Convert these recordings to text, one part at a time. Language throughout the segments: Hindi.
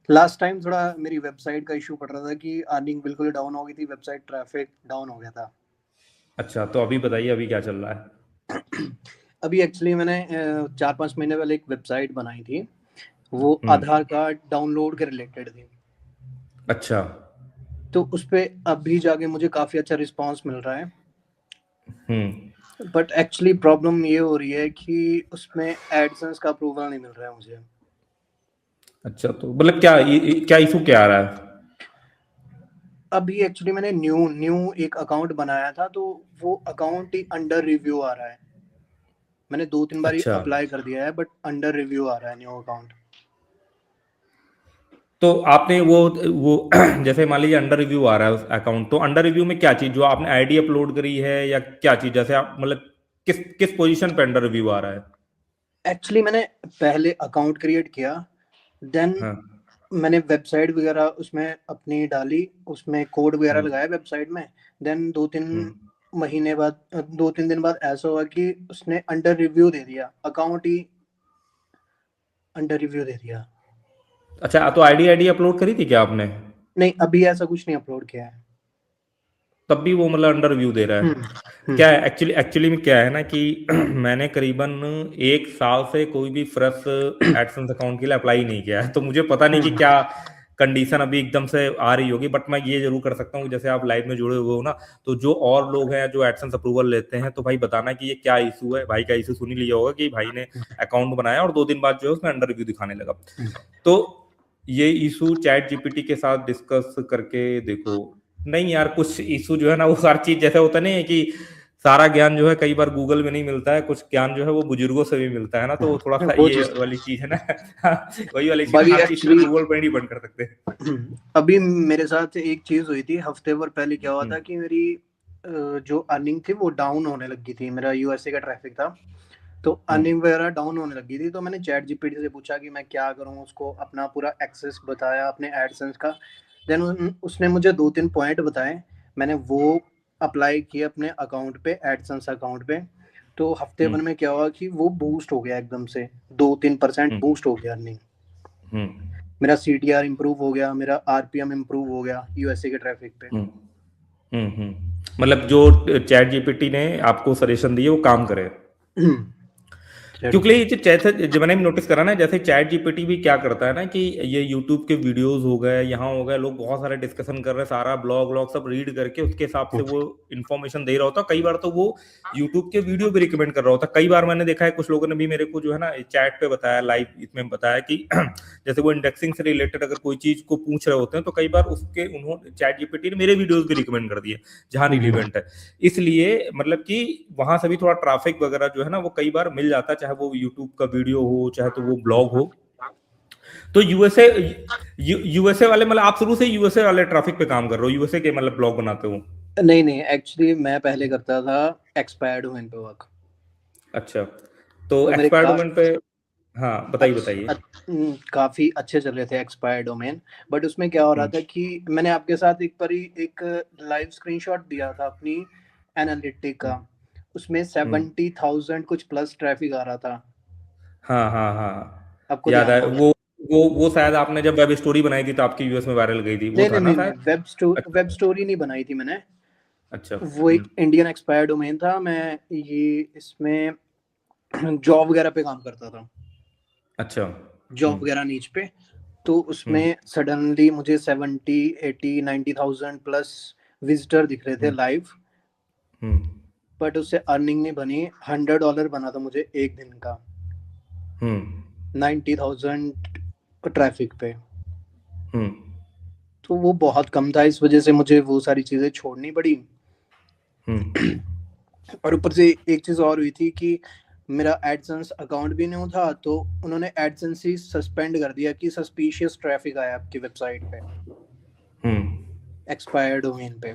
लास्ट टाइम थोड़ा मेरी वेबसाइट का इशू पड़ रहा था कि अर्निंग बिल्कुल डाउन हो गई थी, वेबसाइट ट्रैफिक डाउन हो गया था। अच्छा, तो अभी बताइए अभी क्या चल रहा है? अभी एक्चुअली मैंने 4-5 महीने पहले एक वेबसाइट बनाई थी, वो आधार कार्ड डाउनलोड के रिलेटेड थी। अच्छा। तो उस पे अभी जाके मुझे काफ़ी अच्छा रिस्पांस मिल रहा है, बट एक्चुअली प्रॉब्लम ये हो रही है कि उसमें एडसेंस का अप्रूवल नहीं मिल रहा है मुझे। अच्छा, तो मतलब क्या इशू क्या आ रहा है? अभी एक्चुअली मैंने न्यू न्यू एक अकाउंट बनाया था, तो वो अकाउंट ही अंडर रिव्यू आ रहा है। मैंने 2-3 बार अच्छा, अप्लाई कर दिया है, बट अंडर रिव्यू आ रहा है न्यू अकाउंट। तो आपने वो जैसे मान लीजिए अंडर रिव्यू आ रहा है उस अकाउंट, तो अंडर रिव्यू में क्या चीज, जो आपने आईडी अपलोड करी है या क्या चीज, जैसे आप मतलब किस किस पोजीशन पे अंडर रिव्यू आ रहा है? एक्चुअली मैंने पहले अकाउंट क्रिएट किया, देन हाँ। मैंने वेबसाइट वगैरह उसमें अपनी डाली, उसमें कोड वगैरह हम्म। लगाया वेबसाइट में। देन 2-3 हम्म। महीने बाद 2-3 दिन बाद ऐसा हुआ कि उसने अंडर रिव्यू दे दिया, अकाउंट ही अंडर रिव्यू दे दिया। अच्छा, तो आईडी आईडी अपलोड करी थी क्या आपने? नहीं, अभी ऐसा कुछ नहीं अपलोड किया है। तब भी वो मतलब अंडर रिव्यू दे रहा हम्म। है? हम्म। क्या है एक्चुअली एक्चुअली में क्या है ना कि मैंने करीबन 1 साल से कोई भी फ्रेश एडसेंस अकाउंट के लिए अप्लाई नहीं किया है, तो मुझे पता नहीं कि हम्म। क्या कंडीशन अभी एकदम से आ रही होगी। बट मैं ये जरूर कर सकता हूँ कि जैसे आप लाइव में जुड़े हुए हो ना, तो जो और लोग हैं जो एडसेंस अप्रूवल लेते हैं, तो भाई बताना कि ये क्या इशू है। भाई का इशू सुन ही लिया होगा कि भाई ने अकाउंट बनाया और 2 दिन बाद जो है उसमें अंडर रिव्यू दिखाने लगा। तो ये इशू चैट जीपीटी के साथ डिस्कस करके देखो। नहीं यार, कुछ इशू जो है ना, वो सारी चीज जैसे होता नहीं है कि सारा ज्ञान जो है कई बार गूगल में नहीं मिलता है, कुछ ज्ञान जो है वो बुजुर्गों से भी मिलता है ना, तो थोड़ा सा वो ये चीज वाली चीज है ना। वही वाली चीज, बाकी हर चीज एक्चुअली गूगल पर नहीं डिपेंड कर सकते। अभी मेरे साथ एक चीज हुई थी हफ्ते भर पहले। क्या हुआ हम्म। था कि मेरी जो अर्निंग थी वो डाउन होने लगी थी। मेरा यूएसए का ट्रैफिक था, तो हम्म। अर्निंग वगैरह डाउन होने लगी थी। तो मैंने चैट जीपीटी से पूछा कि मैं क्या करूं, उसको अपना पूरा एक्सेस बताया अपने एडसेंस का। देन उसने मुझे 2-3 पॉइंट बताए, मैंने वो अप्लाई किए अपने अकाउंट पे, एडसेंस अकाउंट पे। तो हफ्ते हम्म। भर में क्या हुआ कि वो बूस्ट हो गया एकदम से, 2-3% हम्म। बूस्ट हो गया अर्निंग। हम्म। मेरा सीटीआर इंप्रूव हो गया, मेरा आरपीएम इंप्रूव हो गया यूएसए के ट्रैफिक पे। हम्म। मतलब जो चैट जीपीटी ने आपको सजेशन दिए वो काम करे। चैट क्योंकि ये जैसे जो मैंने भी नोटिस करा ना, जैसे चैट जीपीटी भी क्या करता है ना कि ये यूट्यूब के वीडियोस हो गए, यहाँ हो गए, लोग बहुत सारे डिस्कशन कर रहे हैं, सारा ब्लॉग व्लॉग सब रीड करके उसके हिसाब से वो इन्फॉर्मेशन दे रहा होता है। कई बार तो वो यूट्यूब के वीडियो भी रिकमेंड कर रहा होता है। कई बार मैंने देखा है कुछ लोगों ने भी मेरे को जो है ना चैट पे बताया, लाइव इसमें बताया कि जैसे वो इंडेक्सिंग से रिलेटेड अगर कोई चीज को पूछ रहे होते हैं, तो कई बार उसके उन्होंने चैट जीपीटी ने मेरे वीडियोस भी रिकमेंड कर दिए जहां रिलीवेंट है। इसलिए मतलब कि वहां से भी थोड़ा ट्रैफिक वगैरह जो है ना वो कई बार मिल जाता है, चाहे वो यूट्यूब का वीडियो हो चाहे तो वो ब्लॉग हो। तो यूएसए वाले मतलब आप शुरू से यूएसए वाले ट्रैफिक पे काम कर रहे हो, यूएसए के मतलब ब्लॉग बनाते हो? नहीं नहीं, एक्चुअली मैं पहले करता था एक्सपायर्ड डोमेन पे वर्क। अच्छा, तो तो मेरे एक्सपायर डोमेन पे, हाँ बताइए बताइए। काफी अच्छे चल रहे थे एक्सपायर्ड डोमेन। बट उसमें क्या हो रहा हम्म। था कि मैंने आपके साथ एक बारी एक लाइव स्क्रीनशॉट दिया था अपनी एनालिटिक का, उसमें हम्म। 70,000 कुछ प्लस ट्रैफिक आ रहा था। हाँ हाँ हाँ, आपको याद ध्यान है होगा। वो शायद आपने जब वेब स्टोरी बनाई थी तो आपकी यूएस में वायरल गई थी, वो नहीं था नहीं ना नहीं नहीं, शायद? वेब अच्छा। स्टोरी नहीं बनाई थी मैंने। अच्छा। वो एक इंडियन एक्सपायर डोमेन था। मैं ये इसमें जॉब वगैरह पे काम करता था, अच्छा। जॉब वगैरह नीच पे। तो हम्म। उसमें सडनली मुझे 70, 80, 90,000 प्लस विजिटर दिख रहे थे हम्म। लाइव। हम्म। बट उससे अर्निंग नहीं बनी। $100 बना था मुझे एक दिन का, हम्म। 90,000 ट्रैफिक पे। हम्म। तो वो बहुत कम था, इस वजह से मुझे वो सारी चीज़ें छोड़नी पड़ी। हम्म। और ऊपर से एक चीज़ और हुई थी कि मेरा एडसेंस अकाउंट भी नहीं था, तो उन्होंने एडसेंस ही सस्पेंड कर दिया कि सस्पिशियस ट्रैफिक आया आपकी वेबसाइट पे, हम्म। एक्सपायर्ड डोमेन पे।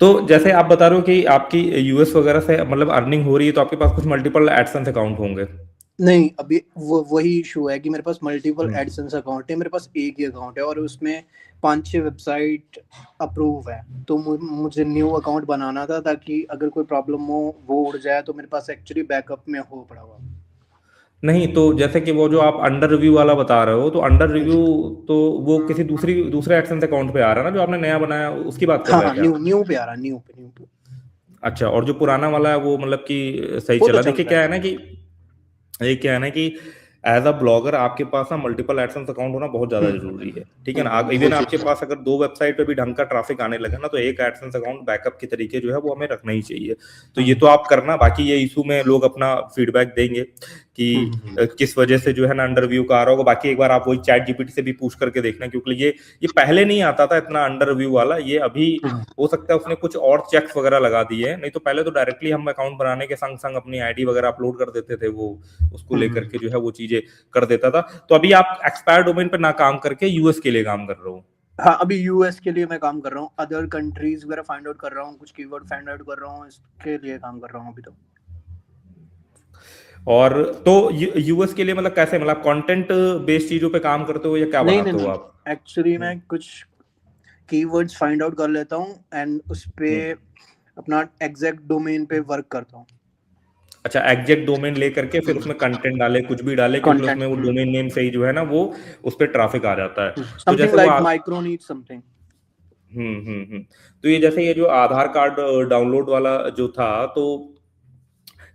तो जैसे आप बता रहे हो कि आपकी यूएस वगैरह से मतलब अर्निंग हो रही है, तो आपके पास कुछ मल्टीपल एडसेंस अकाउंट होंगे? नहीं, अभी वो वही इशू है कि मेरे पास मल्टीपल हम्म। एडसेंस अकाउंट है, मेरे पास एक ही अकाउंट है और उसमें 5-6 वेबसाइट अप्रूव है। तो मुझे न्यू अकाउंट बनाना था ताकि अगर कोई प्रॉब्लम हो वो उड़ जाए तो मेरे पास एक्चुअली बैकअप में हो पड़ा हुआ। नहीं, तो जैसे कि वो जो आप अंडर रिव्यू वाला बता रहे हो, तो अंडर रिव्यू तो वो किसी दूसरे एडसेंस अकाउंट पे आ रहा है ना, जो आपने नया बनाया, उसकी बात कर हाँ रहे हाँ, हैं क्या? न्यू न्यू पे आ रहा, न्यू पे। अच्छा, और जो पुराना वाला है वो मतलब कि सही वो तो चला? चल देखिए रहा क्या है ना कि ये क्या है ना कि एज अ ब्लॉगर आपके पास ना मल्टीपल एडसेंस अकाउंट होना बहुत ज्यादा जरूरी है, ठीक है ना? वो इवन आपके चीज। पास अगर दो वेबसाइट पे भी ढंग का ट्रैफिक आने लगे ना, तो एक एडसेंस अकाउंट बैकअप के तरीके जो है वो हमें रखना ही चाहिए। तो ये तो आप करना, बाकी ये इशू में लोग अपना फीडबैक देंगे कि किस वजह से जो है ना अंडर व्यू का आ रहा होगा। बाकी एक बार आप वही चैट जीपीटी से भी पूछ करके देखना, क्योंकि ये पहले नहीं आता था इतना अंडर व्यू वाला, ये अभी हो सकता है उसने कुछ और चेक्स वगैरह लगा दिए हैं, नहीं तो पहले तो डायरेक्टली हम अकाउंट बनाने के संग संग अपनी आईडी वगैरह अपलोड कर देते थे, वो उसको लेकर के जो है वो चीजें कर देता था। तो अभी आप एक्सपायर डोमेन पर ना काम करके यूएस के लिए काम कर रहे हो? हाँ, अभी यूएस के लिए मैं काम कर रहा हूँ, अदर कंट्रीज वगैरह फाइंड आउट कर रहा हूँ, कुछ कीवर्ड फाइंड आउट कर रहा हूँ, इसके लिए काम कर रहा हूँ अभी तो। और तो यूएस के लिए मतलब कैसे, मतलब कंटेंट बेस्ड चीजों पे काम करते हो या क्या नहीं नहीं बनाते हो नहीं, आप? एक्चुअली हम्म, मैं कुछ कीवर्ड्स फाइंड आउट कर लेता हूँ एंड उस पे हम्म। अपना एग्जैक्ट डोमेन पे वर्क करता हूँ। अच्छा, एग्जैक्ट डोमेन लेकर के फिर उसमें कंटेंट डाले, कुछ भी डाले, क्योंकि कंटेंट, उसमें वो डोमेन नेम से ही जो है ना वो उस पर ट्रैफिक आ जाता है। तो समथिंग जैसे वो लाइक माइक्रो नीड समथिंग। तो ये जैसे ये जो आधार कार्ड डाउनलोड वाला जो था, तो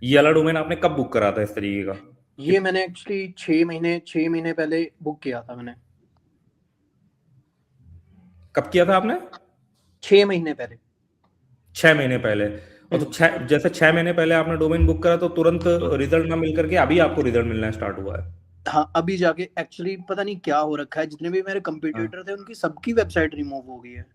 ये वाला डोमेन आपने कब बुक करा था इस तरीके का? कि ये मैंने एक्चुअली 6 महीने पहले बुक किया था मैंने। कब किया था आपने? 6 महीने पहले। 6 महीने पहले? और तो जैसे 6 महीने पहले आपने डोमेन बुक करा, तो तुरंत रिजल्ट ना मिल करके अभी आपको रिजल्ट मिलना स्टार्ट हुआ है? हाँ, अभी जाके एक्चुअली पता नहीं क्या हो रखा है, जितने भी मेरे हाँ। कंपटीटर थे उनकी सबकी वेबसाइट रिमूव हो गई है।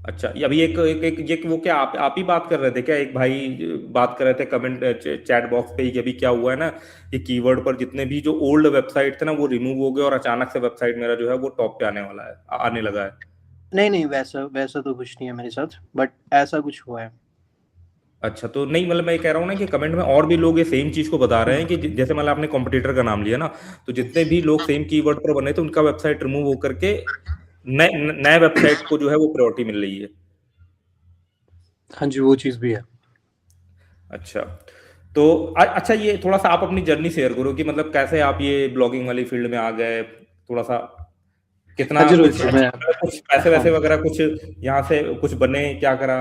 अच्छा, ये अभी एक ये वो क्या आप ही बात कर रहे थे क्या? एक भाई बात कर रहे थे कमेंट चैट बॉक्स पे कि अभी क्या हुआ है ना, कि कीवर्ड पर जितने भी जो ओल्ड वेबसाइट थे ना वो रिमूव हो गए, और अचानक से वेबसाइट मेरा जो है वो टॉप पे आने वाला है, आने लगा है। नहीं नहीं, वैसा वैसा तो कुछ नहीं है मेरे साथ, बट ऐसा कुछ हुआ है। अच्छा, तो नहीं मतलब मैं ये कह रहा हूँ ना कि कमेंट में और भी लोग ये सेम चीज को बता रहे हैं कि जैसे मतलब आपने कॉम्पिटिटर का नाम लिया ना, तो जितने भी लोग सेम कीवर्ड पर बने थे उनका वेबसाइट रिमूव होकर के नए नए वेबसाइट को जो है वो प्रायोरिटी मिल रही है। हाँ जी, वो चीज़ भी है। अच्छा, तो अच्छा ये थोड़ा सा आप अपनी जर्नी शेयर करो कि मतलब कैसे आप ये ब्लॉगिंग वाली फील्ड में आ गए, थोड़ा सा हाँ, कितना जरूर कुछ जरूर, मैं। अचीव करा, कुछ पैसे हाँ, वैसे वगैरह कुछ यहाँ से कुछ बने, क्या करा?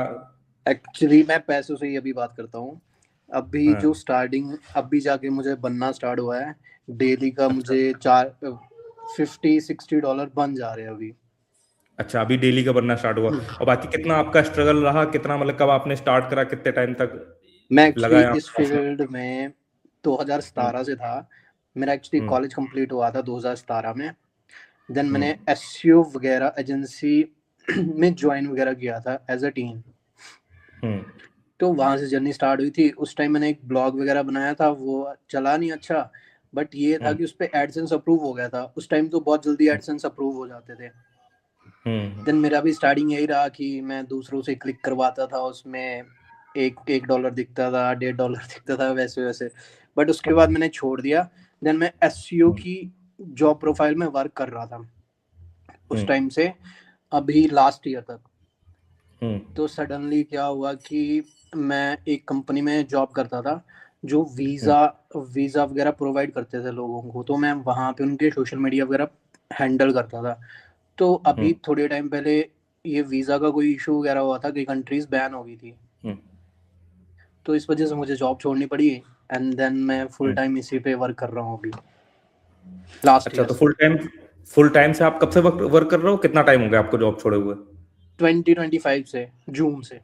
एक्चुअली मैं पैसों से ही अभी बात करता हूँ। अभी हाँ। जो स्टार्टिंग, अभी जाके मुझे बनना स्टार्ट हुआ है। डेली का अच्छा, मुझे 50-60 डॉलर बन जा रहे हैं अभी। अच्छा अभी डेली का बनना स्टार्ट हुआ। और बाकी कितना आपका स्ट्रगल रहा, कितना मतलब कब आपने स्टार्ट करा, कितने टाइम तक मैं एक्चुअली लगाया इस आपको उसमें? फील्ड में 2017 से था। मेरा एक्चुअली हम्म, कॉलेज कंप्लीट हुआ था 2017 में। देन हम्म, मैंने एसईओ वगैरह एजेंसी में ज्वाइन वगैरह किया था एज अ टीम। हम्म, तो वहाँ से जर्नी स्टार्ट हुई थी। उस टाइम मैंने एक ब्लॉग वगैरह बनाया था, वो चला नहीं अच्छा, बट ये था हम्म, कि उस पर एडसेंस अप्रूव हो गया था। उस टाइम तो बहुत जल्दी एडसेंस अप्रूव हो जाते थे। हम्म, देन मेरा भी स्टार्टिंग यही रहा कि मैं दूसरों से क्लिक करवाता था, उसमें एक एक डॉलर दिखता था, 1.5 डॉलर दिखता था, वैसे वैसे। बट उसके बाद मैंने छोड़ दिया। देन मैं एसईओ हम्म, की जॉब प्रोफाइल में वर्क कर रहा था उस हम्म, टाइम से, अभी लास्ट ईयर तक। हम्म, तो सडनली क्या हुआ कि मैं एक कंपनी में जॉब करता था जो हम्म, वीज़ा वीज़ा वगैरह प्रोवाइड करते थे लोगों को। तो मैं वहाँ पे उनके सोशल मीडिया वगैरह हैंडल करता था। तो अभी हम्म, थोड़े टाइम पहले ये वीज़ा का कोई इशू वगैरह हुआ था, कई कंट्रीज बैन हो गई थी। हम्म, तो इस वजह से मुझे जॉब छोड़नी पड़ी एंड देन मैं फुल हम्म। टाइम इसी पे वर्क कर रहा हूँ अभी, लास्ट अच्छा, ईयर तो से। फुल टाइम से आप कब से वर्क कर रहे हो, कितना टाइम हो गया आपको जॉब छोड़े हुए? 2025 से, जून से।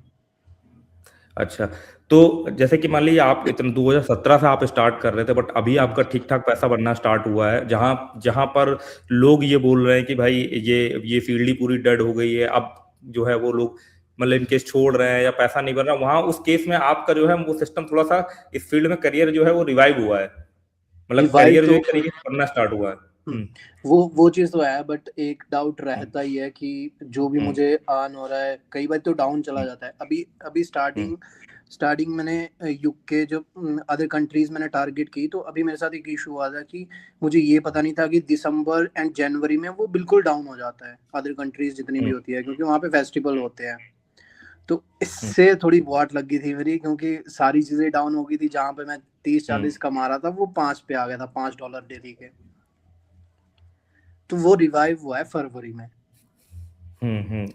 अच्छा, तो जैसे कि मान लीजिए आप इतने 2017 से आप स्टार्ट कर रहे थे, बट अभी हम्म, आपका ठीक ठाक पैसा बनना स्टार्ट हुआ है, जहां जहां पर लोग ये बोल रहे हैं कि भाई ये फील्ड ही पूरी डेड हो गई है, अब जो है वो लोग मतलब इनकेस छोड़ रहे हैं या पैसा नहीं बन रहा, वहां उस केस में आपका जो है वो सिस्टम थोड़ा सा इस फील्ड में करियर जो है वो रिवाइव हुआ है, मतलब रिवाइव करियर जो तो एक तरीके से बनना स्टार्ट हुआ है। हम्म, वो चीज़ तो है, बट एक डाउट हम्म, रहता ही है कि जो भी हम्म, मुझे अर्न हो रहा है कई बार तो डाउन चला हम्म, जाता है। अभी अभी हम्म, स्टार्टिंग स्टार्टिंग मैंने यूके जो अदर कंट्रीज मैंने टारगेट की, तो अभी मेरे साथ एक इशू हुआ था कि मुझे ये पता नहीं था कि दिसंबर एंड जनवरी में वो बिल्कुल डाउन हो जाता है, अदर कंट्रीज जितनी भी हम्म, होती है, क्योंकि वहाँ पे फेस्टिवल होते हैं। तो इससे थोड़ी वाट लग गई थी मेरी, क्योंकि सारी चीजें डाउन हो गई थी। जहां पे मैं 30-40 कमा रहा था वो 5 पे आ गया था, $5 डेली के। तो वो रिवाइव हुआ है फरवरी में।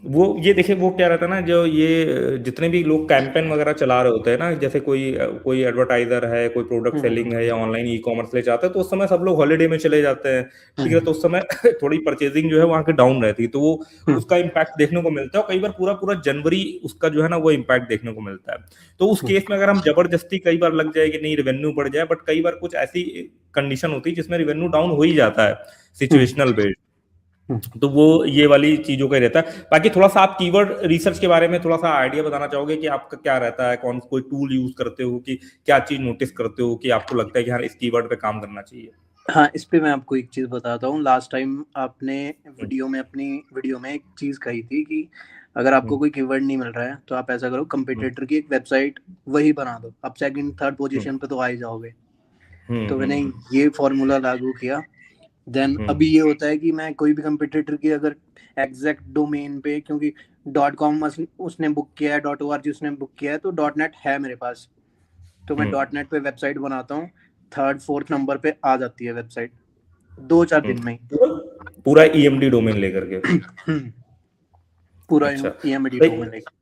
वो ये देखिए वो क्या रहता है ना, जो ये जितने भी लोग कैंपेन वगैरह चला रहे होते हैं ना, जैसे कोई एडवर्टाइजर है, कोई प्रोडक्ट सेलिंग है या ऑनलाइन ई कॉमर्स ले जाता है, तो उस समय सब लोग हॉलीडे में चले जाते हैं, ठीक है, तो उस समय थोड़ी परचेजिंग जो है वहाँ की डाउन रहती है, तो वो उसका इम्पैक्ट देखने को मिलता है, और कई बार पूरा पूरा जनवरी उसका जो है ना वो इम्पैक्ट देखने को मिलता है। तो उस केस में अगर हम जबरदस्ती कई बार लग जाए कि नहीं रेवेन्यू बढ़ जाए, बट कई बार कुछ ऐसी कंडीशन होती है जिसमें रेवेन्यू डाउन हो ही जाता है, सिचुएशनल बेस्ड। तो वो ये वाली चीजों का ही रहता है। बाकी थोड़ा सा आप कीवर्ड रिसर्च के बारे में थोड़ा सा आइडिया बताना चाहोगे कि आपका क्या रहता है, कौन कोई टूल यूज करते हो, कि क्या चीज नोटिस करते हो कि आपको लगता है कि हाँ इस कीवर्ड पे काम करना चाहिए? हाँ, इस पे मैं आपको एक चीज बताता हूँ। लास्ट टाइम आपने अपनी वीडियो में एक चीज कही थी कि अगर आपको कोई कीवर्ड नहीं मिल रहा है तो आप ऐसा करो, कंपटीटर की एक वेबसाइट वही बना दो, आप सेकंड थर्ड पोजीशन पे तो आ ही जाओगे। तो मैंने ये फॉर्मूला लागू किया। देन अभी ये होता है कि मैं कोई भी कंपटीटर की अगर एग्जैक्ट डोमेन पे, क्योंकि .com उसने बुक किया है, .org उसने बुक किया है, तो .net है मेरे पास, तो मैं .net पे वेबसाइट बनाता हूँ, थर्ड फोर्थ नंबर पे आ जाती है वेबसाइट 2-4 दिन में ही। पूरा ईएमडी डोमेन लेकर के? पूरा अच्छा, ईएमडी डोमेन लेकर।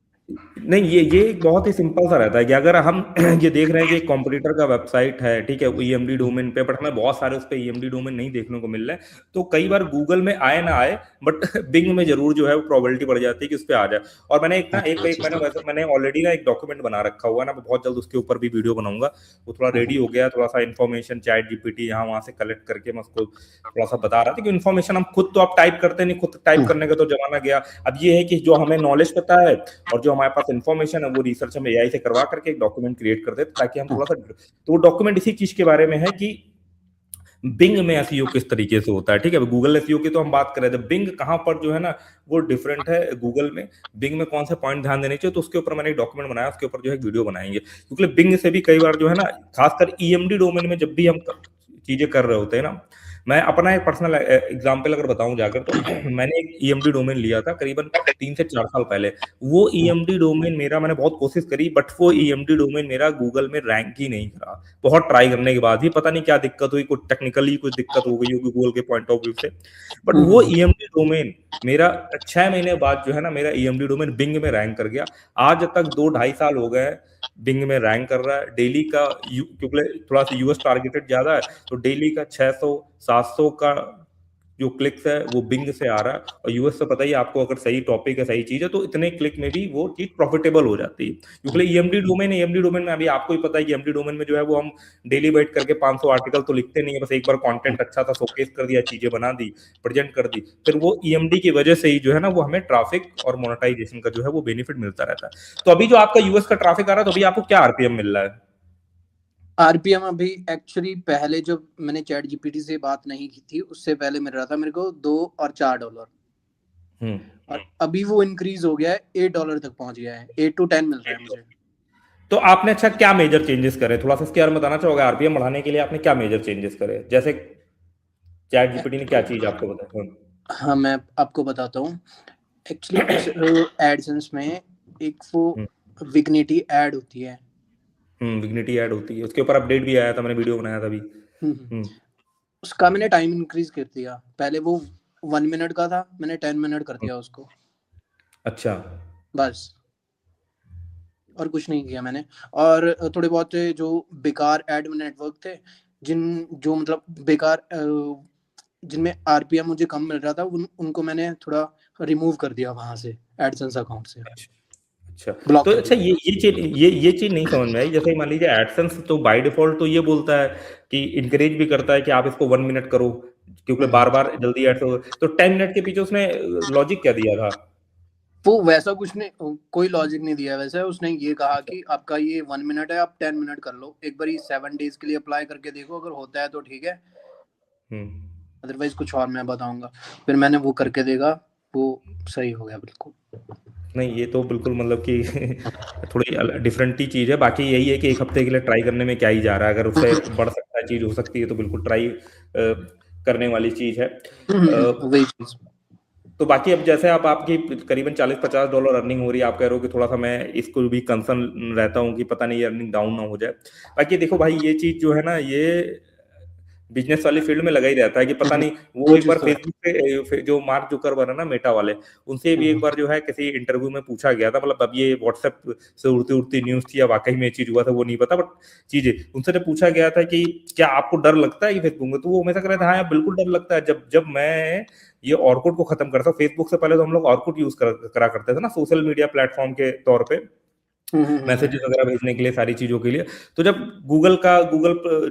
नहीं ये एक बहुत ही सिंपल सा रहता है कि अगर हम ये देख रहे हैं कि एक कॉम्पिटिटर का वेबसाइट है, ठीक है, वो ईएमडी डोमेन पे, बट हमें बहुत सारे उस पे ईएमडी डोमेन नहीं देखने को मिल रहे हैं, तो कई बार गूगल में आए ना आए, बट बिंग में जरूर जो है वो प्रोबेबिलिटी बढ़ जाती है कि उस पे आ जाए। और मैंने मैंने ऑलरेडी ना एक डॉक्यूमेंट बना रखा हुआ है ना, मैं बहुत जल्द उसके ऊपर भी वीडियो बनाऊंगा, वो थोड़ा रेडी हो गया, थोड़ा सा इन्फॉर्मेशन चैट जीपीटी यहाँ वहां से कलेक्ट करके मैं उसको थोड़ा सा बता रहा था कि इन्फॉर्मेशन हम खुद तो आप टाइप करते नहीं, खुद टाइप करने का तो जमाना गया। अब ये है कि जो हमें नॉलेज पता है और जो हमारे पास इन्फॉर्मेशन है वो रिसर्च हम एआई से करवा करके एक डॉक्यूमेंट क्रिएट कर देते, ताकि हम थोड़ा सा, तो वो डॉक्यूमेंट इसी चीज के बारे में है कि बिंग में एसईओ किस तरीके से होता है, ठीक है। गूगल एसईओ की तो हम बात कर रहे थे, बिंग कहां पर जो है ना वो डिफरेंट है गूगल में, बिंग में कौन से पॉइंट ध्यान देने चाहिए, तो उसके ऊपर मैंने एक डॉक्यूमेंट बनाया, उसके ऊपर जो है वीडियो बनाएंगे, क्योंकि बिंग से भी कई बार जो है ना, खासकर ईएमडी डोमेन में जब भी हम चीजें कर रहे होते हैं ना, मैं अपना एक पर्सनल एग्जांपल अगर बताऊं जाकर, तो मैंने एक ईएमडी डोमेन लिया था करीबन 3 से 4 साल पहले। वो ईएमडी डोमेन मेरा, मैंने बहुत कोशिश करी, बट वो ईएमडी डोमेन मेरा गूगल में रैंक ही नहीं करा, बहुत ट्राई करने के बाद भी, पता नहीं क्या दिक्कत हुई, कुछ टेक्निकली कुछ दिक्कत हो गई होगी गूगल के पॉइंट ऑफ व्यू से, बट वो ईएमडी डोमेन मेरा 6 महीने बाद जो है ना, मेरा ईएमडी डोमेन बिंग में रैंक कर गया। आज तक 2-2.5 साल हो गए बिंग में रैंक कर रहा है डेली का, क्योंकि थोड़ा सा यूएस टारगेटेड ज्यादा है, तो डेली का 600-700 का जो क्लिक्स है वो बिंग से आ रहा है। और यूएस से पता ही आपको, अगर सही टॉपिक है, सही चीज है, तो इतने क्लिक में भी वो चीज प्रॉफिटेबल हो जाती है, क्योंकि ईएमडी डोमेन में अभी आपको ही पता है कि ईएमडी डोमेन में जो है वो हम डेली बैठ करके 500 आर्टिकल तो लिखते नहीं है, बस एक बार कंटेंट अच्छा था शोकेस कर दिया, चीजें बना दी, प्रेजेंट कर दी, फिर वो ईएमडी की वजह से ही जो है ना वो हमें ट्रैफिक और मोनेटाइजेशन का जो है वो बेनिफिट मिलता रहता है। तो अभी जो आपका यूएस का ट्रैफिक आ रहा है, तो अभी आपको क्या आरपीएम मिल रहा है? आरपीएम अभी एक्चुअली पहले जब मैंने चैट जीपीटी से बात नहीं की थी, उससे पहले मिल रहा था मेरे को $2 और $4, और अभी वो इंक्रीज हो गया है, $8 तक पहुंच गया है, 8 to 10 मिल रहा है मुझे। तो आपने अच्छा क्या मेजर चेंजेस करे, थोड़ा सा इसके बारे में बताना चाहोगे? आरपीएम बढ़ाने के लिए आपने क्या मेजर चेंजेस करे, जैसे चैट जीपीटी ने क्या चीज आपको बताया? हाँ, मैं आपको बताता हूँ। एक्चुअली उस एडसेंस में एक वो विग्निटी ऐड होती है, विग्निटी ऐड होती है, उसके ऊपर अपडेट भी आया था, मैंने वीडियो बनाया था अभी। उसका मैंने टाइम इंक्रीज कर दिया। पहले वो 1 मिनट का था, मैंने 10 मिनट कर दिया उसको, अच्छा, बस, और कुछ नहीं किया मैंने। और थोड़े बहुत जो बेकार एड नेटवर्क थे, जो मतलब बेकार, जिनमें आरपीएम मुझे कम मिल रहा था, उनको मैंने थोड़ा रिमूव कर दिया वहां से, एडसेंस अकाउंट से अच्छा। ब्लॉक तो कर अच्छा, दिया। ये चीज नहीं समझ में आई, जैसे मान लीजिए एडसेंस तो बाय डिफॉल्ट तो ये बोलता है कि इंकरेज भी करता है कि आप इसको 1 मिनट करो, क्योंकि बार बार जल्दी ऐड हो, तो 10 मिनट के पीछे उसने लॉजिक क्या दिया था? वो वैसा कुछ नहीं, कोई लॉजिक नहीं दिया वैसे। उसने ये कहा कि आपका ये 1 मिनट है, आप 10 मिनट कर लो, एक बार 7 डेज के लिए अप्लाई करके देखो, अगर होता है तो ठीक है, अदरवाइज कुछ और मैं बताऊंगा। फिर मैंने वो करके देखा, वो सही हो गया बिल्कुल। नहीं, ये तो बिल्कुल मतलब कि थोड़ी डिफरेंट ही चीज है। बाकी यही है कि एक हफ्ते के लिए ट्राई करने में क्या ही जा रहा है, अगर उससे बढ़ सकता है, चीज हो सकती है, तो बिल्कुल ट्राई करने वाली चीज है। वही चीज। तो बाकी अब जैसे आप आपकी करीबन $40-50 अर्निंग हो रही है, आप कह रहे हो कि थोड़ा सा मैं इसको भी कंसर्न रहता हूँ कि पता नहीं ये अर्निंग डाउन ना हो जाए। बाकी देखो भाई, ये चीज जो है ना, ये बिजनेस वाली फील्ड में लगा ही रहता है कि पता नहीं, वो वो एक बार चीज तो है। फेसबुक पे जो मार्क जुकरबर्ग है ना, मेटा वाले, उनसे भी एक हम्म, बार जो है किसी इंटरव्यू में पूछा गया था, मतलब अब ये व्हाट्सएप से उड़ती उड़ती न्यूज थी या वाकई में ये चीज हुआ था वो नहीं पता, बट चीजें उनसे जब पूछा गया था कि क्या आपको डर लगता है कि फेसबुक में, तो वो हमेशा कह रहे थे हाँ यार बिल्कुल डर लगता है। जब जब मैं ये ऑर्कुट को खत्म करता हूँ, फेसबुक से पहले तो हम लोग ऑर्कुट यूज करा करते थे ना, सोशल मीडिया प्लेटफॉर्म के तौर पे, हम्म। मैसेजेस वगैरह भेजने के लिए, सारी चीजों के लिए। तो जब गूगल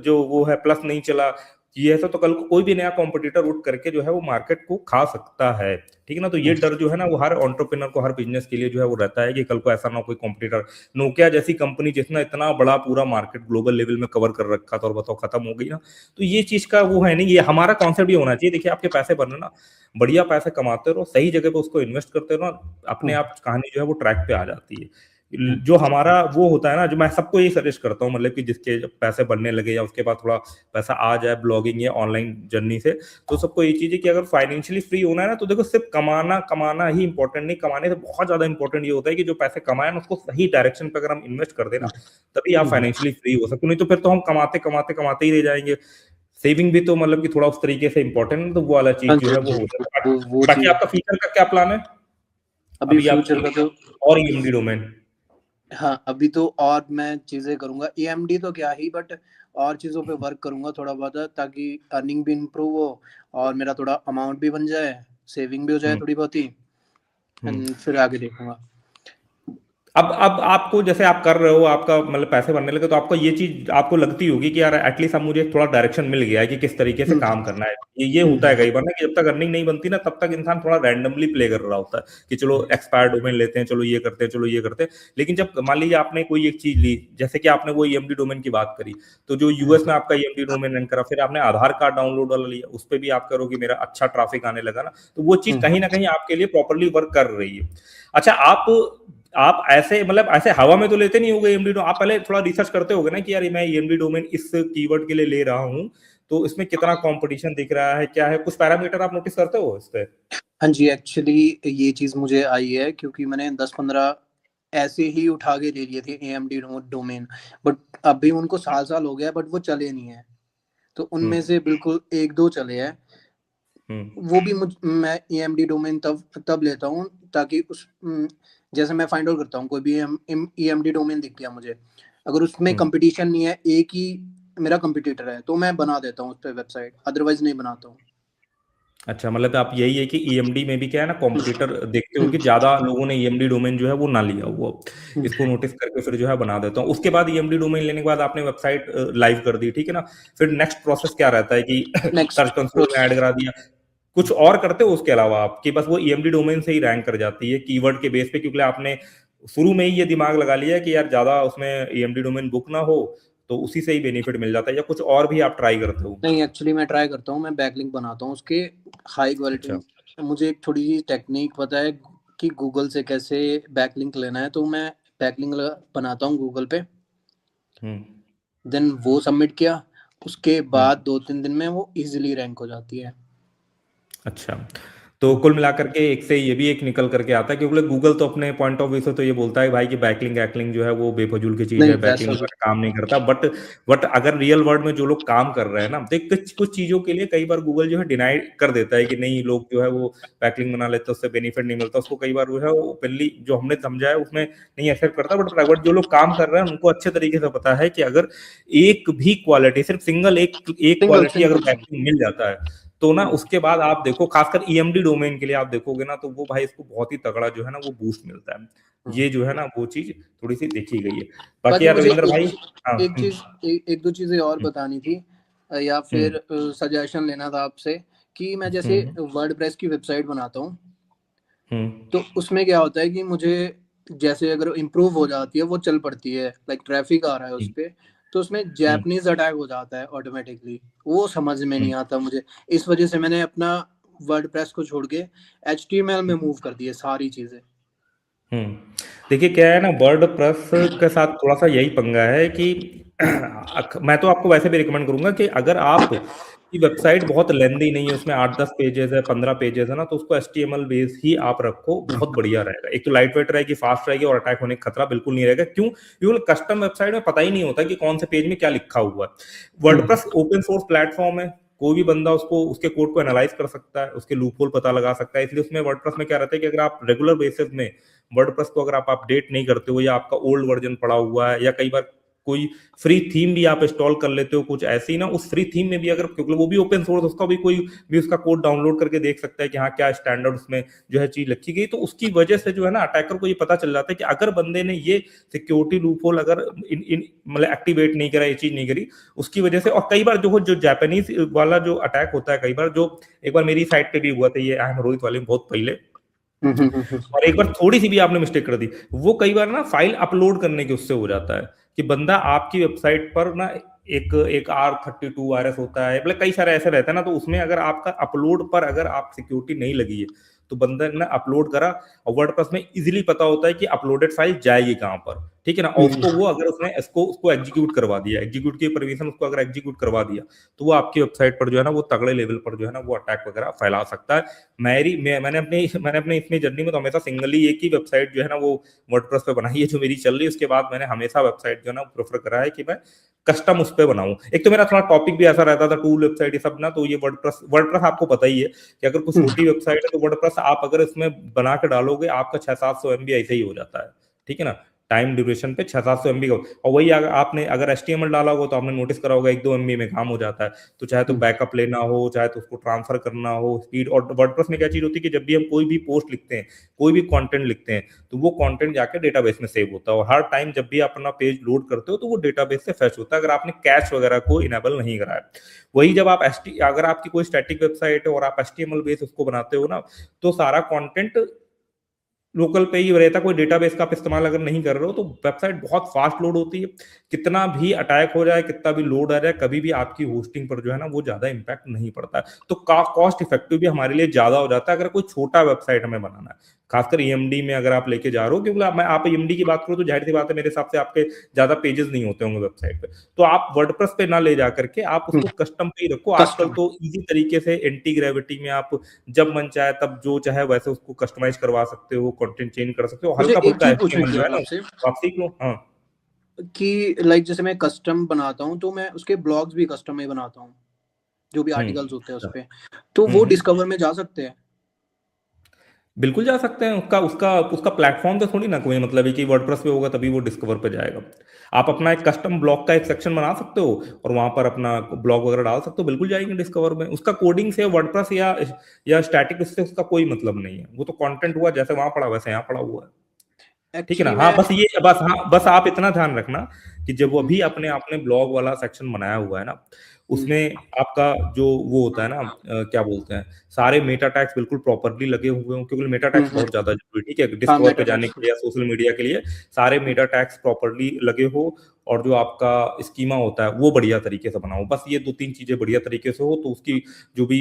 जो वो है प्लस नहीं चला, ये ऐसा, तो कल को कोई भी नया कॉम्पिटिटर उठ करके जो है वो मार्केट को खा सकता है, ठीक है ना। तो ये डर जो है ना, वो हर एंटरप्रेन्योर को, हर बिजनेस के लिए जो है वो रहता है कि कल को ऐसा ना हो कोई कॉम्पिटिटर, नोकिया जैसी कंपनी जिसने इतना बड़ा पूरा मार्केट ग्लोबल लेवल में कवर कर रखा था, और बताओ खत्म हो गई ना। तो ये चीज का वो है नहीं, ये हमारा कॉन्सेप्ट ये होना चाहिए। देखिए, आपके पैसे बनने ना, बढ़िया पैसे कमाते रहो, सही जगह पे उसको इन्वेस्ट करते रहो, अपने हम्म, आप कहानी जो है वो ट्रैक पे आ जाती है। हम्म, जो हमारा वो होता है ना, जो मैं सबको यही सजेस्ट करता हूँ, मतलब कि जिसके जब पैसे बनने लगे या उसके बाद थोड़ा पैसा आ जाए ब्लॉगिंग या ऑनलाइन जर्नी से, तो सबको ये चीज है कि अगर फाइनेंशियली फ्री होना है ना, तो देखो सिर्फ कमाना कमाना ही इंपॉर्टेंट नहीं, कमाने से बहुत ज्यादा इंपॉर्टेंट ये होता है कि जो पैसे कमाए ना उसको सही डायरेक्शन पे अगर हम इन्वेस्ट कर देना, तभी आप हम्म। फाइनेंशियली फ्री हो सकते हो। नहीं तो फिर तो हम कमाते कमाते कमाते ही रह जाएंगे। सेविंग भी तो मतलब कि थोड़ा उस तरीके से इंपॉर्टेंट है, तो वो वाला हाँ चीज जो जी, है हाँ वो जी। हो जाता है। वो बाकी चीज आपका फ्यूचर का क्या प्लान है अभी अभी फ्यूचर आपकी, का तो, और ईएमडी डोमेन? हाँ अभी तो और मैं चीजें करूंगा, एएमडी तो क्या ही, बट और चीजों पे वर्क करूंगा थोड़ा बहुत, ताकि अर्निंग भी इम्प्रूव हो और मेरा थोड़ा अमाउंट भी बन जाए, सेविंग भी हो जाए हम्म, थोड़ी बहुत ही। हम्म। एंड फिर आगे देखूंगा। अब आपको जैसे आप कर रहे हो, आपका मतलब पैसे बनने लगे, तो आपको ये चीज आपको लगती होगी कि यार एटलीस्ट अब मुझे थोड़ा डायरेक्शन मिल गया है कि किस तरीके से हम्म, काम करना है। ये होता है कई बार ना कि जब तक अर्निंग नहीं बनती ना, तब तक इंसान थोड़ा रैंडमली प्ले कर रहा होता है कि चलो एक्सपायर डोमेन लेते हैं, चलो ये करते हैं, चलो ये करते हैं। लेकिन जब मान लीजिए आपने कोई एक चीज ली, जैसे कि आपने वो ईएमडी डोमेन की बात करी, तो जो यूएस में आपका ईएमडी डोमेन रन करा, फिर आपने आधार कार्ड डाउनलोड वाला लिया, उस पर भी आप करो कि मेरा अच्छा ट्रैफिक आने लगा ना, तो वो चीज हम्म। कहीं ना कहीं आपके लिए प्रॉपरली वर्क कर रही है। अच्छा, आप ऐसे मतलब ऐसे हवा में तो लेते नहीं होगे ईएमडी, आप पहले थोड़ा रिसर्च करते होगे ना कि यार मैं ईएमडी डोमेन इस कीवर्ड के लिए ले रहा हूँ, तो इसमें कितना कंपटीशन दिख रहा है, क्या है, कुछ पैरामीटर आप नोटिस करते हो इस पे? हाँ जी, एक्चुअली ये चीज़ मुझे आई है क्योंकि मैंने 10-15 ऐसे ही उठा के ले लिए थे एएमडी डोमेन, बट अभी उनको साल-साल हो गया, बट वो चले नहीं है। तो हम्म, उनमें से बिल्कुल 1-2 चले हैं। हम्म, वो भी मैं एएमडी डोमेन तब तब लेता हूँ ताकि जैसे मैं फाइंड आउट करता हूँ कोई भी एएमडी डोमेन दिख गया मुझे, अगर उसमें हम्म। कंपटीशन नहीं है, एक ही मेरा कंपटीटर है, तो मैं बना देता हूँ उस पे वेबसाइट, अदरवाइज नहीं बनाता हूँ। अच्छा, मतलब आप यही है कि ईएमडी में भी क्या है ना, हुँ, कॉम्पिटिटर देखते हो हुँ, कि ज्यादा लोगों ने ईएमडी डोमेन जो है वो ना लिया हुआ, हुँ। इसको नोटिस करके फिर जो है बना देता हूँ। उसके बाद ईएमडी डोमेन लेने के बाद आपने वेबसाइट लाइव कर दी, ठीक है ना, फिर नेक्स्ट प्रोसेस क्या रहता है कि सर्च नेक्स्ट कंसोल में प्रोस ऐड करा दिया, कुछ और करते हो उसके अलावा आप, कि बस वो ईएमडी डोमेन से ही रैंक कर जाती है कीवर्ड के बेस पे, क्योंकि आपने शुरू में ही ये दिमाग लगा लिया कि यार ज्यादा उसमें ईएमडी डोमेन बुक ना हो, तो उसी से ही बेनिफिट मिल जाता है, या कुछ और भी आप ट्राई करते हो? नहीं, एक्चुअली मैं ट्राई करता हूँ, मैं बैकलिंक बनाता हूँ उसके हाई क्वालिटी। अच्छा। मुझे एक थोड़ी-सी टेक्नीक पता है कि गूगल से कैसे बैकलिंक लेना है, तो मैं बैकलिंक बनाता हूँ गूगल पे, हम्म, देन वो सबमिट किया, उसके हम्म। बाद 2-3 दिन में वो ईज़िली रैंक हो जाती है। अच्छा, तो कुल मिलाकर के एक से ये भी एक निकल करके आता है, क्योंकि गूगल तो अपने पॉइंट ऑफ व्यू से तो ये बोलता है भाई कि बैकलिंक बैकलिंक जो है वो बेफजूल की चीज है, नहीं, वैसा बैकलिंक कुछ हमारा काम नहीं करता। बट अगर रियल वर्ल्ड में जो लोग काम कर रहे हैं ना, तो कुछ कुछ चीजों के लिए कई बार गूगल जो है डिनाई कर देता है कि नहीं, लोग जो है वो बैकलिंक बना लेते हैं, उससे बेनिफिट नहीं मिलता उसको, कई बार जो है वो ओपनली जो हमने समझा है उसमें नहीं एक्सेप्ट करता। बट जो लोग काम कर रहे हैं उनको अच्छे तरीके से पता है कि अगर एक भी क्वालिटी, सिर्फ सिंगल एक एक सिंगल क्वालिटी अगर सिंगल सिंगल। बैकलिंक मिल जाता है, तो ना हुँ, उसके बाद आप देखो, खासकर ईएमडी डोमेन के लिए आप देखोगे ना, तो वो भाई इसको बहुत ही तगड़ा जो है ना वो बूस्ट मिलता है। हुँ। ये जो है ना वो चीज थोड़ी सी देखी गई है। बाकी बाकी यार मुझे रविंद्र भाई, हाँ, एक चीज़, 1-2 चीज़ें और बतानी थी, या हम्म, फिर सजेशन लेना था आपसे कि मैं जैसे हम्म, वर्डप्रेस की वेबसाइट बनाता हूँ, हम्म, तो उसमें क्या होता है कि मुझे जैसे अगर इम्प्रूव हो जाती है, वो चल पड़ती है, लाइक ट्रैफिक आ रहा है उस हम्म, पे, तो उसमें हम्म, जैपनीज़ अटैक हो जाता है ऑटोमैटिकली, वो समझ में हम्म, नहीं आता मुझे। इस वजह से मैंने अपना वर्डप्रेस को छोड़ के एचटीएमएल में मूव कर दी है सारी चीज़ें। हम्म। देखिए क्या है ना, वर्ड प्रेस के साथ थोड़ा सा यही पंगा है कि मैं तो आपको वैसे भी रिकमेंड करूंगा कि अगर आप कि वेबसाइट बहुत लेंदी नहीं है, उसमें 8-10 पेजेस है, 15 पेजेस है ना, तो उसको HTML बेस ही आप रखो, बहुत बढ़िया रहेगा। एक तो लाइट वेट रहेगी, फास्ट रहेगी और अटैक होने का खतरा बिल्कुल नहीं रहेगा। क्यों? क्योंकि कस्टम वेबसाइट में पता ही नहीं होता कि कौन से पेज में क्या लिखा हुआ है। वर्डप्रेस ओपन सोर्स प्लेटफॉर्म है, कोई भी बंदा उसको उसके कोड को एनालाइज कर सकता है, उसके लूप होल पता लगा सकता है। इसलिए उसमें वर्डप्रेस में क्या रहता है कि अगर आप रेगुलर बेसिस में वर्डप्रेस को अगर आप अपडेट नहीं करते हो या आपका ओल्ड वर्जन पड़ा हुआ है, या कई बार कोई फ्री थीम भी आप इंस्टॉल कर लेते हो कुछ ऐसी ना, उस फ्री थीम में भी अगर, क्योंकि वो भी ओपन सोर्स, उसका भी कोई भी उसका कोड डाउनलोड करके देख सकता है कि हाँ क्या स्टैंडर्ड उसमें जो है चीज लिखी गई, तो उसकी वजह से जो है ना अटैकर को ये पता चल जाता है कि अगर बंदे ने ये सिक्योरिटी लूपहोल अगर इन इन मतलब एक्टिवेट नहीं करा, ये चीज नहीं करी, उसकी वजह से। और कई बार जो जापानीज वाला जो अटैक होता है, कई बार जो एक बार मेरी साइट पे भी हुआ था, ये आई एम रोहित वाले में बहुत पहले, और एक बार थोड़ी सी भी आपने मिस्टेक कर दी, वो कई बार ना फाइल अपलोड करने के उससे हो जाता है कि बंदा आपकी वेबसाइट पर ना एक एक R32 RS होता है, मतलब कई सारे ऐसे रहते हैं ना, तो उसमें अगर आपका अपलोड पर अगर आप सिक्योरिटी नहीं लगी है, तो बंदा ने अपलोड करा, और वर्डप्रेस में इजीली पता होता है कि अपलोडेड फाइल जाएगी कहां पर, ठीक है ना, और उसको वो अगर उसने इसको उसको एग्जीक्यूट करवा दिया, एग्जीक्यूट की परमिशन उसको अगर एग्जीक्यूट करवा दिया, तो वो आपकी वेबसाइट पर जो है ना वो तगड़े लेवल पर जो है ना वो अटैक वगैरह फैला सकता है। मैंने अपने इतनी जर्नी में तो हमेशा सिंगली एक ही वेबसाइट जो है ना वो वर्डप्रेस पे बनाई है जो मेरी चल रही है। उसके बाद मैंने हमेशा वेबसाइट जो है ना प्रेफर करा है कि मैं कस्टम उस पे बनाऊं। एक तो मेरा थोड़ा टॉपिक भी ऐसा रहता था, टूल वेबसाइट ये सब ना, तो ये वर्डप्रेस वर्डप्रेस आपको पता ही है कि अगर कुछ छोटी वेबसाइट है तो वर्डप्रेस आप अगर इसमें बना के डालोगे, आपका 600-700 MB ऐसे ही हो जाता है, ठीक है ना, टाइम ड्यूरेशन पे 600-700 MB का। और वही अगर आपने अगर HTML डाला होगा तो आपने नोटिस करा होगा 1-2 MB में काम हो जाता है। तो चाहे तो बैकअप लेना हो, चाहे तो उसको ट्रांसफर करना हो, स्पीड। और वर्डप्रेस में क्या चीज होती है कि जब भी हम कोई भी पोस्ट लिखते हैं, कोई भी कंटेंट लिखते हैं, तो वो कंटेंट जाके डेटाबेस में सेव होता है, और हर टाइम जब भी आप अपना पेज लोड करते हो तो वो डेटाबेस से फैच होता है, अगर आपने कैश वगैरह को इनेबल नहीं करा है। वही जब आप अगर आपकी कोई स्टैटिक वेबसाइट है और आप HTML बेस उसको बनाते हो ना, तो सारा कंटेंट लोकल पे ही रहता, कोई डेटाबेस का आप इस्तेमाल अगर नहीं कर रहे हो, तो वेबसाइट बहुत फास्ट लोड होती है। कितना भी अटैक हो जाए, कितना भी लोड आ जाए, कभी भी आपकी होस्टिंग पर जो है ना वो ज्यादा इंपैक्ट नहीं पड़ता है। तो कॉस्ट इफेक्टिव भी हमारे लिए ज्यादा हो जाता है अगर कोई छोटा वेबसाइट हमें बनाना है, खासकर EMD में अगर आप लेके जा रहे हो, क्योंकि आप EMD की बात करो तो जाहिर सी बात है मेरे हिसाब से आपके ज्यादा पेजेस नहीं होते होंगे वेबसाइट पे, तो आप वर्डप्रेस पे ना ले जा करके आप उसको कस्टम पे ही रखो। आजकल कस्टम। तो इजी तरीके से एंटी ग्रेविटी में आप जब मन चाहे तब जो चाहे वैसे उसको कस्टमाइज करवा सकते हो, कंटेंट चेंज कर सकते हो, मुझे हल्का एक फुल्का चीज पूछनी HTML थी जो है अब ना आपसे वो आप सीख लो। हाँ। कि लाइक जैसे मैं कस्टम बनाता हूँ तो मैं उसके ब्लॉग्स भी कस्टम में बनाता हूँ, जो भी हम्म। आर्टिकल्स होते हैं उस पे, तो वो डिस्कवर में जा सकते हैं। बिल्कुल जा सकते हैं। उसका उसका उसका प्लेटफॉर्म तो थोड़ी ना कोई मतलब है कि वर्डप्रेस पे होगा तभी वो डिस्कवर पे जाएगा। आप अपना एक कस्टम ब्लॉग का एक सेक्शन बना सकते हो और वहां पर अपना ब्लॉग वगैरह डाल सकते हो, बिल्कुल जाएंगे डिस्कवर में। उसका कोडिंग से वर्डप्रेस या स्टैटिक उससे उसका कोई मतलब नहीं है, वो तो कंटेंट हुआ, जैसे वहां पड़ा वैसे यहाँ पड़ा हुआ है, ठीक है ना। एक्चुअली हाँ मैं बस ये बस हाँ बस आप इतना ध्यान रखना कि जब वो अभी अपने आपने ब्लॉग वाला सेक्शन बनाया हुआ है ना, उसमें आपका जो वो होता है ना क्या बोलते हैं, सारे मेटा टैग्स बिल्कुल प्रॉपरली लगे हुए हों, क्योंकि मेटा टैग्स बहुत ज्यादा जरूरी है, ठीक है, हाँ डिस्कवर मेटा पे जाने टैक्स। के लिए या सोशल मीडिया के लिए सारे मेटा टैग्स प्रॉपरली लगे हो, और जो आपका स्कीमा होता है वो बढ़िया तरीके से बनाओ। बस ये 2-3 चीजें बढ़िया तरीके से हो तो उसकी जो भी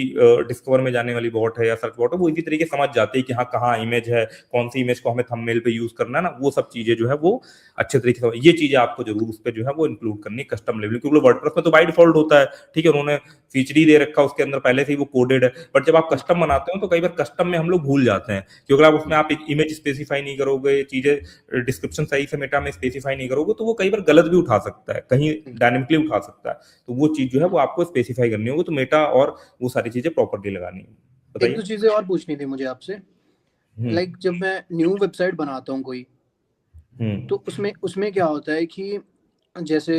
डिस्कवर में जाने वाली बॉट है या सर्च बॉट है वो इसी तरीके से समझ जाती है कि हाँ कहाँ इमेज है, कौन सी इमेज को हमें थंबनेल पे यूज करना है ना, वो सब चीजें जो है वो अच्छे तरीके से। ये चीजें आपको जरूर उस पर जो है वो इंक्लूड करनी है कस्टम लेवल, क्योंकि वर्डप्रेस में तो बाय डिफॉल्ट होता है, ठीक है, उन्होंने फीचर ही दे रखा उसके अंदर पहले से ही वो कोडेड है। बट जब आप कस्टम बनाते हो तो कई बार कस्टम में हम लोग भूल जाते हैं, क्योंकि अगर आप उसमें आप एक इमेज स्पेसिफाई नहीं करोगे, चीजें डिस्क्रिप्शन सही से मेटा में स्पेसिफाई नहीं करोगे, तो वो कई बार गलत भी उठा सकता है, कहीं डायनेमिकली उठा सकता है। तो वो चीज जो है वो आपको स्पेसिफाई करनी होगी, तो मेटा और वो सारी चीजें प्रॉपरली लगानी है। एक दो बताइए। चीजें और पूछनी थी मुझे आपसे। हम्म। लाइक जब मैं न्यू वेबसाइट बनाता हूँ कोई, तो हम्म। उसमें उसमें क्या होता है कि जैसे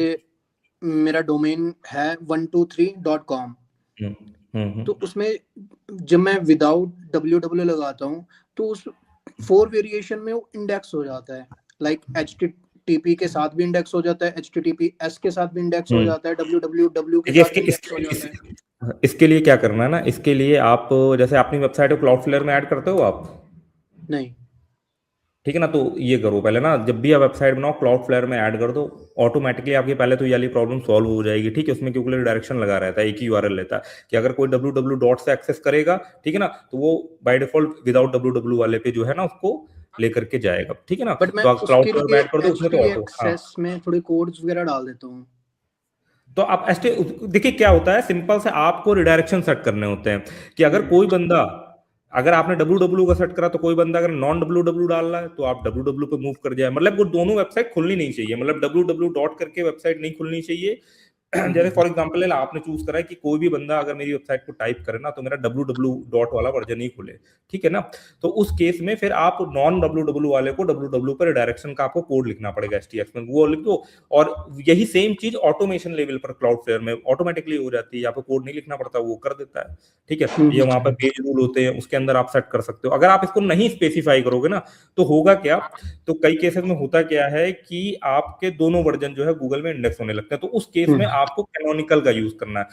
मेरा डोमेन है 123.com, हम्म। हम्म। तो उसमें जब मैं विदाउट www लगाता हूँ तो उस फोर वेरिएशन में वो इंडेक्स हो जाता है। लाइक HTTP के साथ भी इंडेक्स हो जाता है, HTTPS के साथ भी इंडेक्स हो हम्म। जाता है, www के देखिए साथ इसके भी इंडेक्स हो इसके जाता है। इसके लिए क्या करना है ना, इसके लिए आप जैसे अपनी वेबसाइट को क्लाउडफ्लेयर में ऐड करते हो आप, नहीं। ठीक है ना, तो ये करो पहले ना, जब भी आप वेबसाइट बनाओ क्लाउडफ्लेयर में ऐड कर दो, ऑटोमेटिकली आपकी पहले तो ये वाली प्रॉब्लम सॉल्व हो जाएगी, ठीक है। उसमें क्योंकि डायरेक्शन लगा रहता है, एक ही यूआरएल लेता है कि अगर कोई www डॉट से एक्सेस करेगा, ठीक है ना, तो वो बाय डिफॉल्ट विदाउट www वाले पे जो है ना उसको लेकर के जाएगा, ठीक है ना। बट मैं तो आप उसके क्लाउडफ्लेयर में लिए ऐड कर दो, उसमें तो एक्चुअली ऑटो। हाँ एक्सेस में थोड़ी कोड्स वगैरह डाल देता हूँ। तो आप एसटी देखिए क्या होता है, सिंपल से आपको रिडायरेक्शन सेट करने होते हैं कि अगर कोई बंदा, अगर आपने डब्ल्यू डब्ल्यू का सेट करा तो कोई बंदा अगर नॉन डब्ल्यू डब्ल्यू डाल रहा है तो आप डब्ल्यू डब्ल्यू पे मूव कर जाए, मतलब वो दोनों वेबसाइट खुलनी नहीं चाहिए, मतलब डब्ल्यू डब्ल्यू डॉट करके वेबसाइट नहीं खुलनी चाहिए। जैसे फॉर एग्जांपल आपने चूज करा है कि कोई भी बंदा अगर मेरी वेबसाइट को टाइप करे ना तो मेरा डब्ल्यू डब्ल्यू डॉट वाला वर्जन ही खुले, ठीक है ना। तो उस केस में फिर आप नॉन डब्ल्यू डब्ल्यू वाले को डब्ल्यू डब्ल्यू पर डायरेक्शन का आपको कोड लिखना पड़ेगा एचटीएक्स में, वो लिख दो। और यही सेम चीज ऑटोमेशन लेवल पर क्लाउडफ्लेयर में ऑटोमेटिकली हो जाती है, आपको कोड नहीं लिखना पड़ता, वो कर देता है, ठीक है। ये वहां पर पेज रूल होते हैं, उसके अंदर आप सेट कर सकते हो। अगर आप इसको नहीं स्पेसिफाई करोगे ना तो होगा क्या, तो कई केसेस में होता क्या है कि आपके दोनों वर्जन जो है गूगल में इंडेक्स होने लगते हैं, तो उस केस में आपको कैनोनिकल का यूज करना है।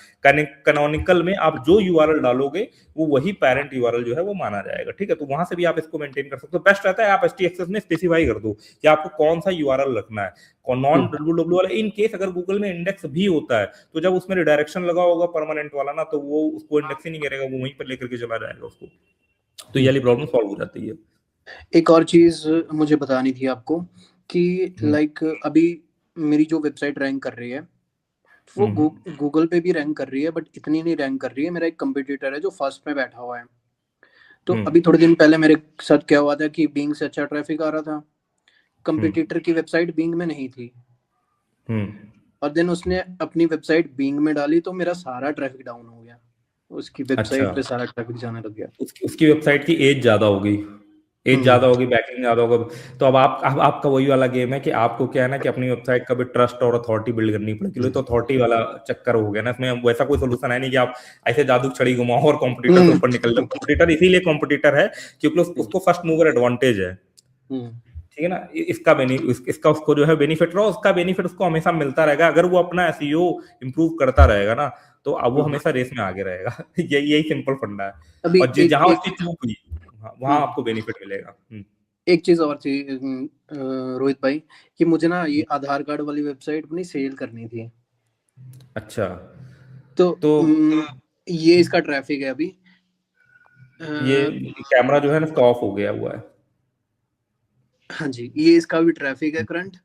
कैनोनिकल में आप जो यूआरएल डालोगे वो वही पेरेंट यूआरएल जो है वो माना जाएगा, ठीक है। तो वहां से भी आप इसको मेंटेन कर सकते हो। बेस्ट रहता है आप एचटीएक्सेस में स्पेसिफाई कर दो कि आपको कौन सा यूआरएल रखना है, नॉन डब्ल्यू डब्ल्यू वाला। इन केस अगर गूगल में इंडेक्स भी होता है तो जब उसमें रिडायरेक्शन लगा होगा परमानेंट वाला ना, तो वो उसको इंडेक्स ही नहीं करेगा, वो वहीं पर लेकर के चला जाएगा उसको, तो ये वाली प्रॉब्लम सॉल्व हो जाती है। एक और चीज मुझे बतानी थी आपको कि लाइक अभी मेरी जो वेबसाइट रैंक कर रही है वो गूगल पे भी रैंक कर रही है, बट इतनी नहीं रैंक कर रही है। मेरा एक कंपटीटर है जो फर्स्ट में बैठा हुआ है। तो अभी थोड़े दिन पहले मेरे साथ क्या हुआ था कि बिंग से अच्छा ट्रैफिक आ रहा था, कंपटीटर की वेबसाइट बिंग में नहीं थी, और देन उसने अपनी वेबसाइट बिंग में डाली तो मेरा सारा ट्रैफिक डाउन हो गया, उसकी वेबसाइट पे सारा ट्रैफिक जाने लग गया। उसकी वेबसाइट की एज ज्यादा होगी, एज ज्यादा होगी, बैकलिंक ज्यादा होगा। तो अब आपका वही वाला गेम है कि आपको क्या है ना कि अपनी वेबसाइट का भी ट्रस्ट और अथॉरिटी बिल्ड करनी पड़ेगी, तो अथॉरिटी वाला चक्कर हो गया ना इसमें। वैसा कोई सोल्यूशन है नहीं कि आप ऐसे जादू छड़ी घुमाओ और कॉम्पिटिटर से ऊपर निकल जाओ। कॉम्पिटिटर इसीलिए कॉम्पिटिटर है क्योंकि उसको फर्स्ट मूवर एडवांटेज है, ठीक है ना। इसका उसको जो है बेनिफिट रहा, उसका बेनिफिट उसको हमेशा मिलता रहेगा अगर वो अपना एसईओ इंप्रूव करता रहेगा ना, तो अब वो हमेशा रेस में आगे रहेगा। यही सिंपल फंडा है। और जहां उसकी चूक हुई वहां आपको बेनिफिट मिलेगा। एक चीज और थी रोहित भाई, कि मुझे ना ये आधार कार्ड वाली वेबसाइट अपनी सेल करनी थी। अच्छा, तो ये इसका ट्रैफिक है अभी। ये कैमरा जो है ना इसका ऑफ हो गया हुआ है। हाँ जी, ये इसका भी ट्रैफिक है करंट।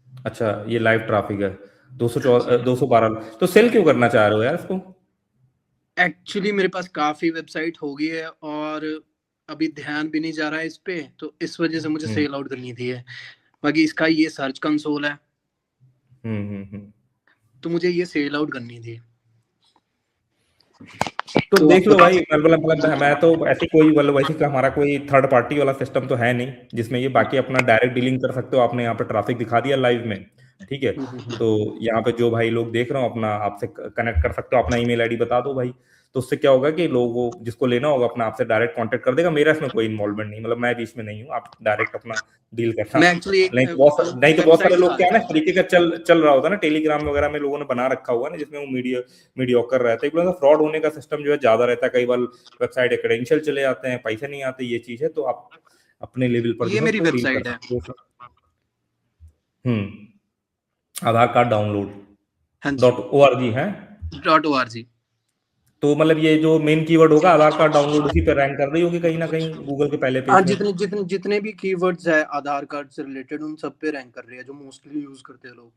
अच्छा, ये लाइव ट्रैफिक है 212। तो सेल क्यों करना चाह रहे हो यार इसको? एक्चुअली मेरे पास काफी वेबसाइट हो गई है और अभी ध्यान भी नहीं जा रहा है इस पे, तो इस वजह से मुझे सेल आउट करनी थी। बाकी इसका ये सर्च कंसोल है, तो मुझे ये सेल आउट करनी थी। तो देख लो भाई, मतलब मैं तो ऐसी कोई मतलब वैसे का हमारा कोई थर्ड पार्टी वाला सिस्टम तो है नहीं जिसमें ये बाकी अपना डायरेक्ट डीलिंग कर सकते हो। आपने यहाँ पे ट्रैफिक दिखा दिया लाइव में, ठीक है। तो यहाँ पे जो भाई लोग देख रहे हो अपना आपसे कनेक्ट कर सकते हो, अपना ईमेल आईडी बता दो भाई, तो उससे क्या होगा कि लोगों जिसको लेना होगा अपना आपसे डायरेक्ट कांटेक्ट कर देगा। मेरा इसमें कोई इन्वॉल्वमेंट नहीं, मतलब मैं बीच में नहीं हूँ, आप डायरेक्ट अपना डील करना। नहीं तो बहुत सारे लोग क्या है ना इस तरीके का चल रहा होता है ना, टेलीग्राम वगैरह में लोगों ने बना रखा हुआ है ना जिसमें वो मीडियोकर रहता है। फ्रॉड होने का सिस्टम जो है ज्यादा रहता है, कई बार वेबसाइट के क्रेडेंशियल चले जाते हैं, पैसे नहीं आते, ये चीज है। तो आप अपने लेवल पर ये मेरी वेबसाइट है। आधार कार्ड डाउनलोड .org है। .org। तो मतलब ये जो मेन कीवर्ड होगा आधार कार्ड डाउनलोड उसी पे रैंक कर रही होगी कहीं ना कहीं गूगल के पहले पेज में। जितने भी कीवर्ड्स है आधार कार्ड से रिलेटेड उन सब पे रैंक कर रही है, जो मोस्टली यूज करते हैं लोग।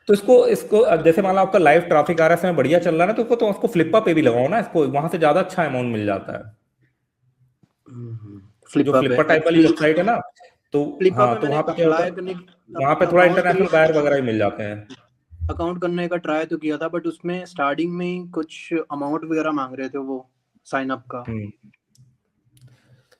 तो इसको इसको जैसे मान लो आपका लाइव ट्रैफिक आ रहा है, इसमें बढ़िया चल रहा है ना, तो उसको फ्लिपा पे भी लगाओ ना, इसको वहां से ज्यादा अच्छा अमाउंट मिल जाता है। जो फ्लिपा टाइप वाली वेबसाइट है ना, तो हाँ, तो वहां पे क्या होता है, वहां पे थोड़ा इंटरनेशनल बायर वगैरह भी मिल जाते हैं। अकाउंट करने का ट्राई तो किया था, बट उसमें स्टार्टिंग में ही कुछ अमाउंट वगैरह मांग रहे थे वो साइन अप का।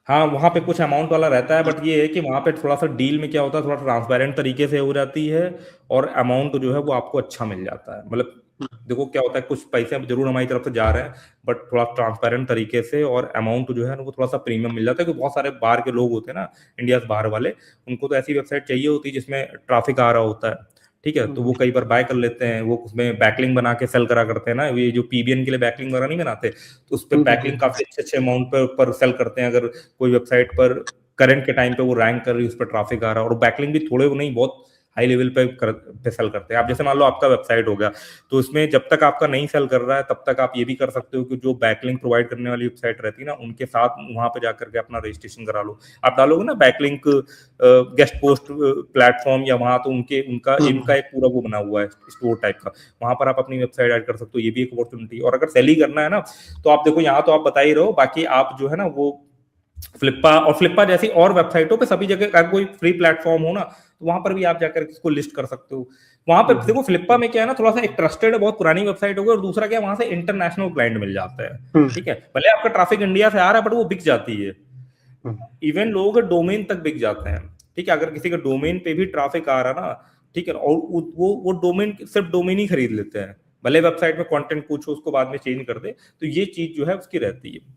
हाँ, वहां पे कुछ अमाउंट वाला रहता है, बट ये है कि वहां पे थोड़ा सा डील में क्या होता है, थोड़ा ट्रांसपेरेंट तरीके से हो जाती है और अमाउंट जो है वो आपको अच्छा मिल जाता है। मतलब देखो क्या होता है, कुछ पैसे जरूर हमारी तरफ से जा रहे हैं बट थोड़ा ट्रांसपेरेंट तरीके से, और अमाउंट जो है वो थोड़ा सा प्रीमियम मिल जाता है। क्योंकि बहुत सारे बाहर के लोग होते हैं ना, इंडिया से बाहर वाले, उनको तो ऐसी वेबसाइट चाहिए होती है जिसमें ट्रैफिक आ रहा होता है, ठीक है। तो वो कई बार बाय कर लेते हैं, वो उसमें बैकलिंक बना के सेल करा करते हैं ना, ये जो पीबीएन के लिए बैकलिंक वगैरह नहीं बनाते, तो उस पर बैकलिंक काफी अच्छे अमाउंट पर सेल करते हैं। अगर कोई वेबसाइट पर करंट के टाइम पे वो रैंक कर रही है, उस पर ट्रैफिक आ रहा है, और बैकलिंक भी थोड़े वो नहीं, बहुत हाई लेवल पे सेल करते हैं। आप जैसे मान लो आपका वेबसाइट हो गया, तो इसमें जब तक आपका नहीं सेल कर रहा है तब तक आप ये भी कर सकते हो कि जो बैकलिंक प्रोवाइड करने वाली वेबसाइट रहती है ना, उनके साथ वहां पे जाकर के अपना रजिस्ट्रेशन करा लो। आप डालोगे ना बैकलिंक गेस्ट पोस्ट प्लेटफॉर्म या वहां, तो उनका इनका एक पूरा वो बना हुआ है स्टोर टाइप का, वहां पर आप अपनी वेबसाइट ऐड कर सकते हो। ये भी एक अपॉर्चुनिटी है। और अगर सेल ही करना है ना, तो आप देखो यहाँ तो आप बता ही रहो, बाकी आप जो है ना वो फ्लिप्पा जैसी और वेबसाइटों पे सभी जगह अगर कोई फ्री प्लेटफॉर्म हो ना, तो वहां पर भी आप जाकर इसको लिस्ट कर सकते हो। वहां पे देखो फ्लिप्पा में क्या है ना, थोड़ा सा एक ट्रस्टेड है, बहुत पुरानी वेबसाइट होगी, और दूसरा क्या है, वहां से इंटरनेशनल क्लाइंट मिल जाता है। ठीक है, भले आपका ट्रैफिक इंडिया से आ रहा है बट वो बिक जाती है। इवन लोगों के डोमेन तक बिक जाते हैं। ठीक है, अगर किसी के डोमेन पे भी ट्रैफिक आ रहा ना, ठीक है, और वो डोमेन, सिर्फ डोमेन ही खरीद लेते हैं, भले वेबसाइट में कंटेंट पूछो उसको बाद में चेंज कर दे, तो ये चीज जो है उसकी रहती है।